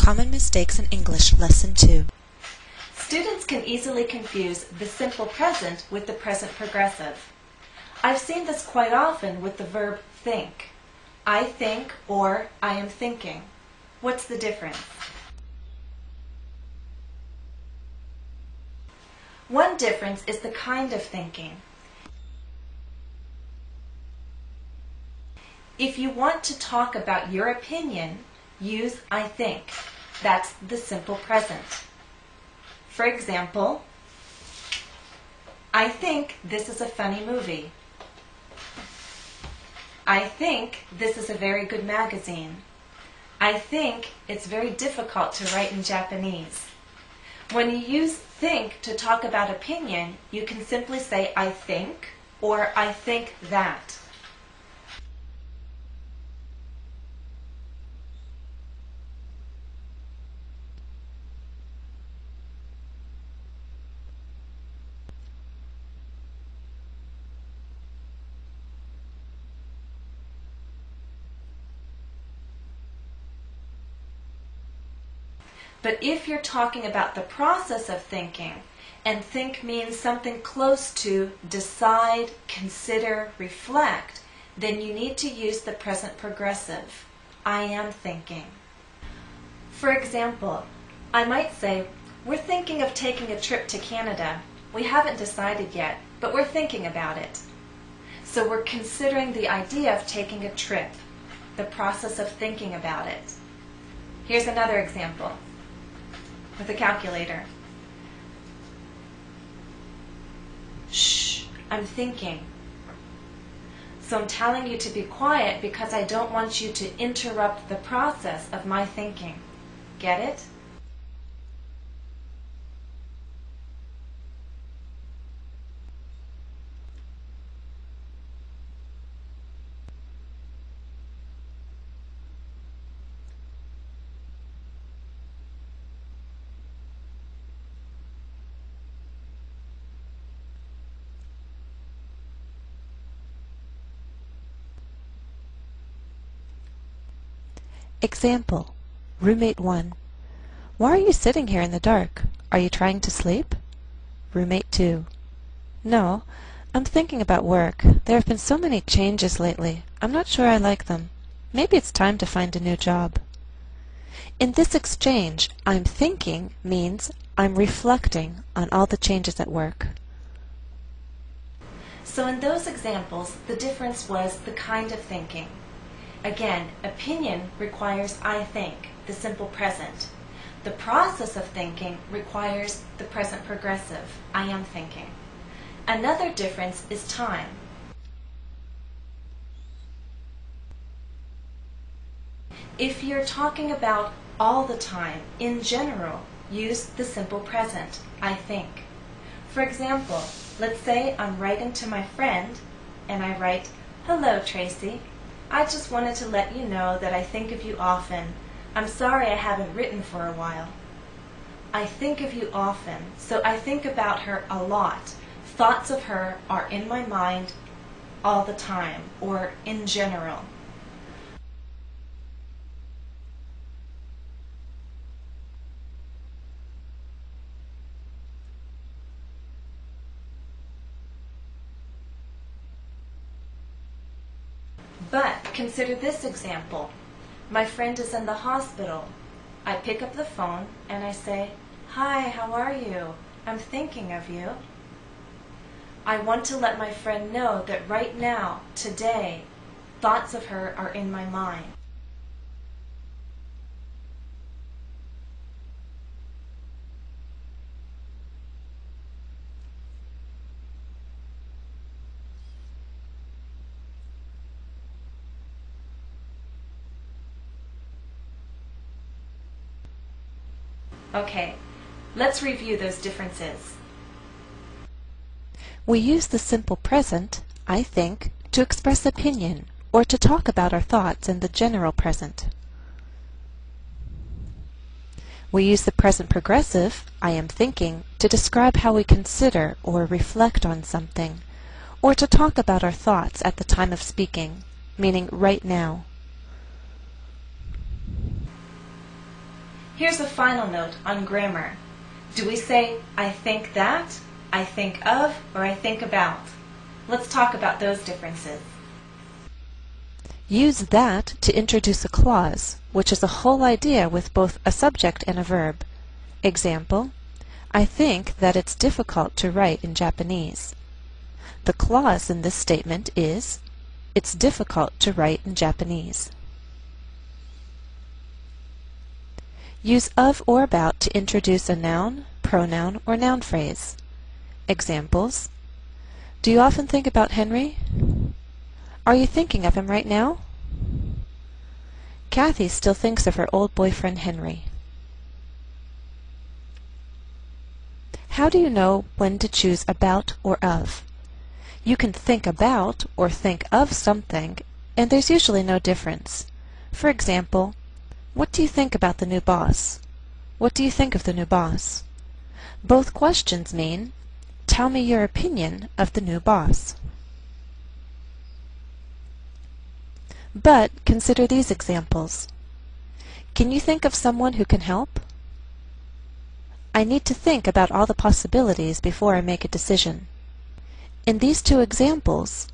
Common Mistakes in English, Lesson 2. Students can easily confuse the simple present with the present progressive. I've seen this quite often with the verb think. I think or I am thinking. What's the difference? One difference is the kind of thinking. If you want to talk about your opinion, use I think. That's the simple present. For example, I think this is a funny movie. I think this is a very good magazine. I think it's very difficult to write in Japanese. When you use think to talk about opinion, you can simply say I think or I think that. But if you're talking about the process of thinking, and think means something close to decide, consider, reflect, then you need to use the present progressive. I am thinking. For example, I might say, we're thinking of taking a trip to Canada. We haven't decided yet, but we're thinking about it. So we're considering the idea of taking a trip, the process of thinking about it. Here's another example with a calculator. Shh, I'm thinking. So I'm telling you to be quiet because I don't want you to interrupt the process of my thinking. Get it? Example, Roommate 1. Why are you sitting here in the dark? Are you trying to sleep? Roommate 2. No, I'm thinking about work. There have been so many changes lately. I'm not sure I like them. Maybe it's time to find a new job. In this exchange, I'm thinking means I'm reflecting on all the changes at work. So in those examples, the difference was the kind of thinking. Again, opinion requires I think, the simple present. The process of thinking requires the present progressive, I am thinking. Another difference is time. If you're talking about all the time, in general, use the simple present, I think. For example, let's say I'm writing to my friend, and I write, "Hello, Tracy. I just wanted to let you know that I think of you often. I'm sorry I haven't written for a while." I think of you often, so I think about her a lot. Thoughts of her are in my mind all the time, or in general. But consider this example. My friend is in the hospital. I pick up the phone and I say, "Hi, how are you? I'm thinking of you." I want to let my friend know that right now, today, thoughts of her are in my mind. Okay, let's review those differences. We use the simple present, I think, to express opinion or to talk about our thoughts in the general present. We use the present progressive, I am thinking, to describe how we consider or reflect on something, or to talk about our thoughts at the time of speaking, meaning right now. Here's a final note on grammar. Do we say, I think that, I think of, or I think about? Let's talk about those differences. Use that to introduce a clause, which is a whole idea with both a subject and a verb. Example, I think that it's difficult to write in Japanese. The clause in this statement is, it's difficult to write in Japanese. Use of or about to introduce a noun, pronoun, or noun phrase. Examples, do you often think about Henry? Are you thinking of him right now? Kathy still thinks of her old boyfriend Henry. How do you know when to choose about or of? You can think about or think of something, and there's usually no difference. For example, what do you think about the new boss? What do you think of the new boss? Both questions mean, tell me your opinion of the new boss. But consider these examples. Can you think of someone who can help? I need to think about all the possibilities before I make a decision. In these two examples,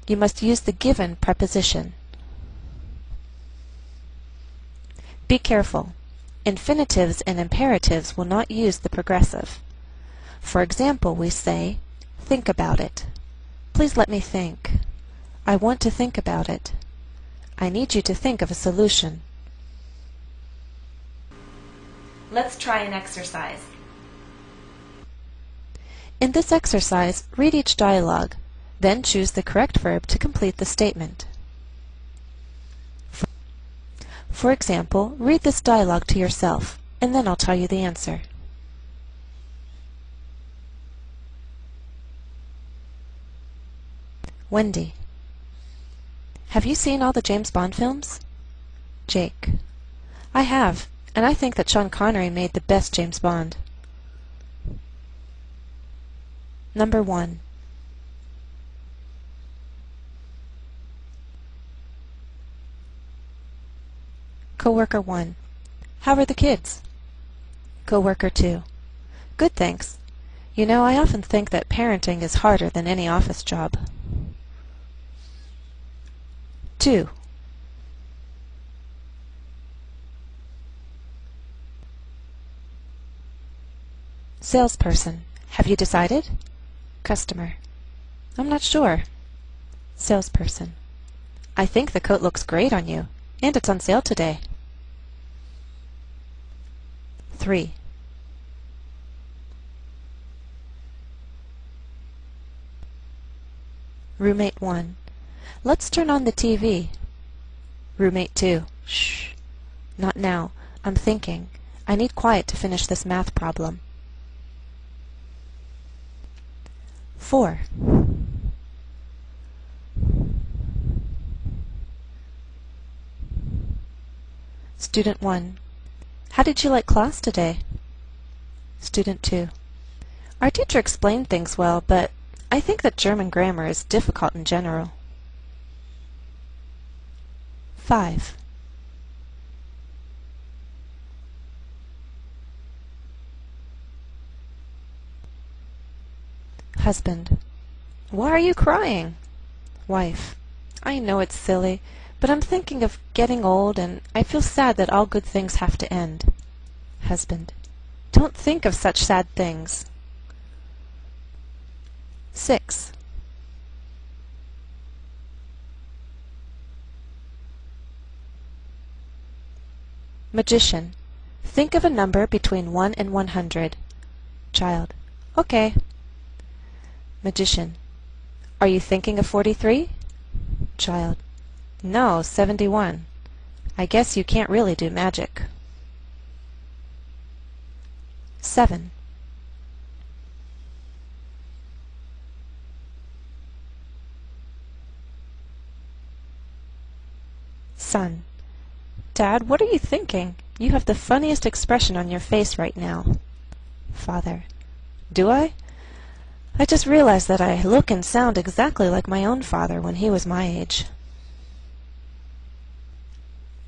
you must use the given preposition. Be careful. Infinitives and imperatives will not use the progressive. For example, we say, think about it. Please let me think. I want to think about it. I need you to think of a solution. Let's try an exercise. In this exercise, read each dialogue, then choose the correct verb to complete the statement. For example, read this dialogue to yourself, and then I'll tell you the answer. Wendy. Have you seen all the James Bond films? Jake. I have, and I think that Sean Connery made the best James Bond. Number 1. Coworker 1. How are the kids? Coworker 2. Good, thanks. You know, I often think that parenting is harder than any office job. 2. Salesperson. Have you decided? Customer. I'm not sure. Salesperson. I think the coat looks great on you, and it's on sale today. 3. Roommate 1. Let's turn on the TV. Roommate 2. Shh. Not now. I'm thinking. I need quiet to finish this math problem. 4. Student 1. How did you like class today? Student 2. Our teacher explained things well, but I think that German grammar is difficult in general. 5. Husband. Why are you crying? Wife. I know it's silly, but I'm thinking of getting old, and I feel sad that all good things have to end. Husband. Don't think of such sad things. 6. Magician. Think of a number between 1 and 100. Child. Okay. Magician. Are you thinking of 43? Child. No, 71. I guess you can't really do magic. 7. Son. Dad, what are you thinking? You have the funniest expression on your face right now. Father. Do I? I just realized that I look and sound exactly like my own father when he was my age.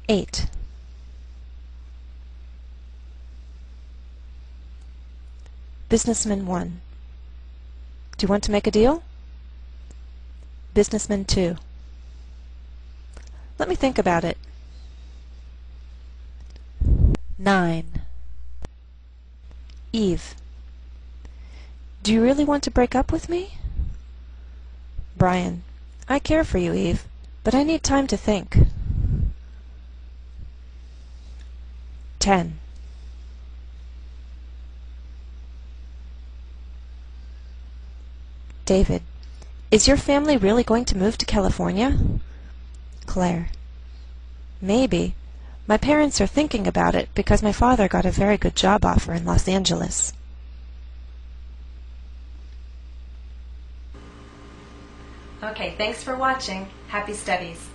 8. Businessman 1. Do you want to make a deal? Businessman 2. Let me think about it. 9. Eve. Do you really want to break up with me? Brian. I care for you, Eve, but I need time to think. 10. David. Is your family really going to move to California? Claire. Maybe. My parents are thinking about it because my father got a very good job offer in Los Angeles. Okay, thanks for watching. Happy studies.